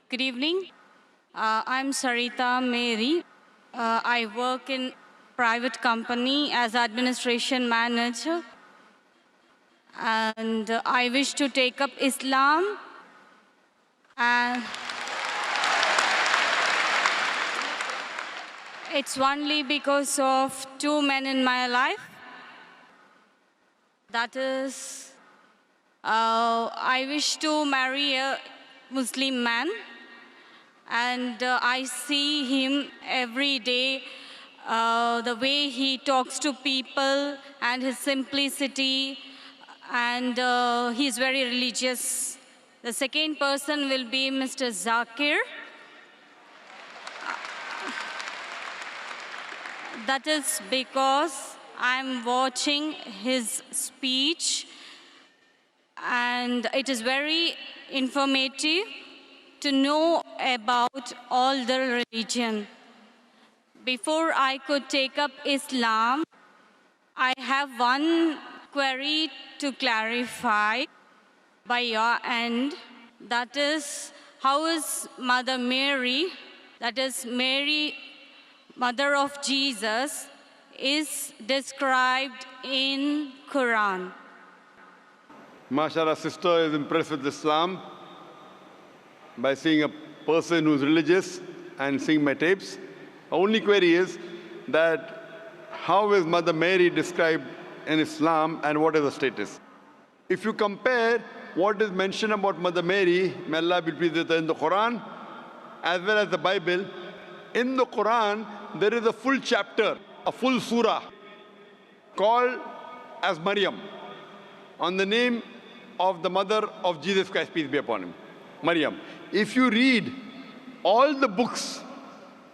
Good evening. I'm Sarita Mary. I work in private company as administration manager. And I wish to take up Islam. And it's only because of two men in my life. That is, I wish to marry a Muslim man. And I see him every day, the way he talks to people and his simplicity, and he's very religious. The second person will be Mr. Zakir. That is because I'm watching his speech, and it is very informative to know about all the religion. Before I could take up Islam, I have one query to clarify by your end. That is, how is Mother Mary, that is Mary, mother of Jesus, is described in Quran? MashaAllah, sister is impressed with Islam by seeing a person who's religious and seeing my tapes. Only query is that how is Mother Mary described in Islam and what is the status? If you compare what is mentioned about Mother Mary, may Allah be pleased with her, in the Quran as well as the Bible, in the Quran there is a full chapter, a full surah called as Maryam, on the name of the mother of Jesus Christ, peace be upon him, Maryam. If you read all the books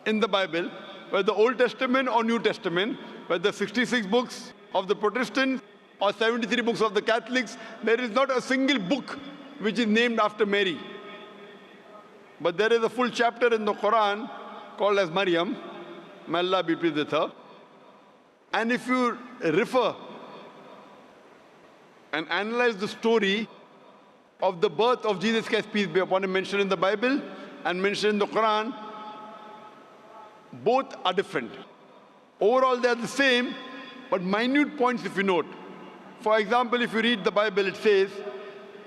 in the Bible, whether the Old Testament or New Testament, whether 66 books of the Protestants or 73 books of the Catholics, there is not a single book which is named after Mary. But there is a full chapter in the Quran called as Maryam, may Allah be pleased with her. And if you refer and analyze the story of the birth of Jesus Christ, peace be upon him, mentioned in the Bible and mentioned in the Quran, both are different. Overall, they are the same, but minute points if you note. For example, if you read the Bible, it says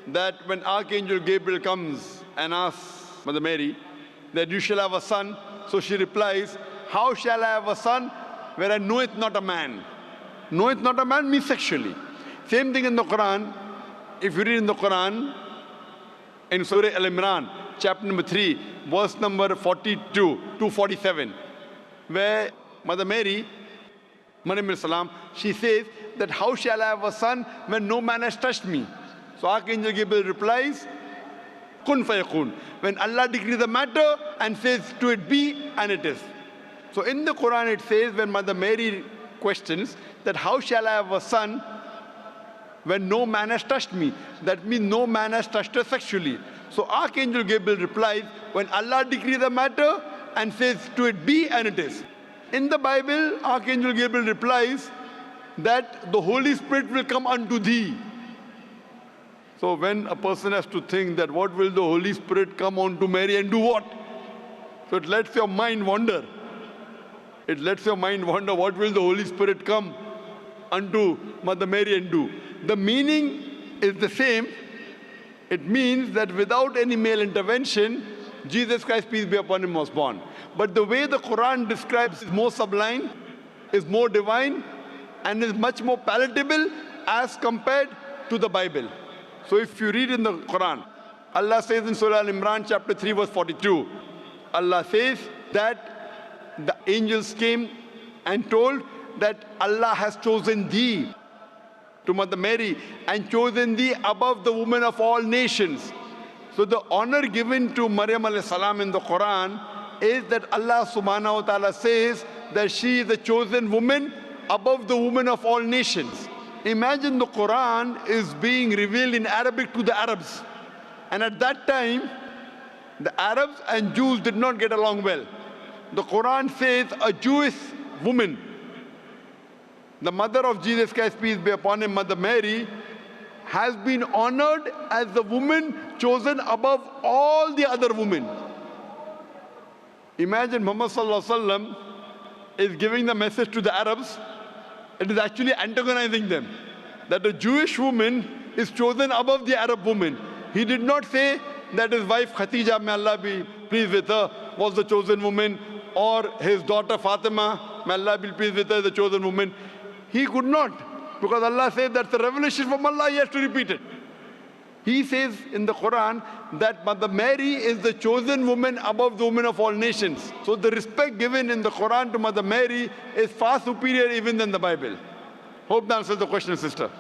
that when Archangel Gabriel comes and asks Mother Mary that you shall have a son, so she replies, how shall I have a son where I knoweth not a man? Knoweth not a man means sexually. Same thing in the Quran. If you read in the Quran, in Surah Al-Imran, chapter number 3, verse number 42 to 47, where Mother Mary, Maryam salam, she says that how shall I have a son when no man has touched me? So Archangel Gabriel replies, kun fayakun. When Allah decrees the matter and says to it be, and it is. So in the Quran it says, when Mother Mary questions that how shall I have a son when no man has touched me? That means no man has touched her sexually. So Archangel Gabriel replies, when Allah decrees the matter and says to it be, and it is. In the Bible, Archangel Gabriel replies that the Holy Spirit will come unto thee. So when a person has to think that what will the Holy Spirit come unto Mary and do what? So it lets your mind wander. It lets your mind wonder, what will the Holy Spirit come unto Mother Mary and do? The meaning is the same. It means that without any male intervention, Jesus Christ, peace be upon him, was born. But the way the Quran describes is more sublime, is more divine, and is much more palatable as compared to the Bible. So if you read in the Quran, Allah says in Surah Al-Imran, chapter 3, verse 42, Allah says that the angels came and told that Allah has chosen thee, to Mother Mary, and chosen thee above the women of all nations. So the honor given to Maryam alayhi salam in the Quran is that Allah subhanahu wa ta'ala says that she is the chosen woman above the women of all nations. Imagine the Quran is being revealed in Arabic to the Arabs. And at that time, the Arabs and Jews did not get along well. The Quran says a Jewish woman, the mother of Jesus Christ, peace be upon him, Mother Mary, has been honored as the woman chosen above all the other women. Imagine Muhammad sallallahu alaihi wasallam is giving the message to the Arabs. It is actually antagonizing them. That the Jewish woman is chosen above the Arab woman. He did not say that his wife Khadija, may Allah be pleased with her, was the chosen woman, or his daughter Fatima, may Allah be pleased with her, the chosen woman. He could not, because Allah said that's a revelation from Allah, he has to repeat it. He says in the Quran that Mother Mary is the chosen woman above the women of all nations. So the respect given in the Quran to Mother Mary is far superior even than the Bible. Hope that answers the question, sister.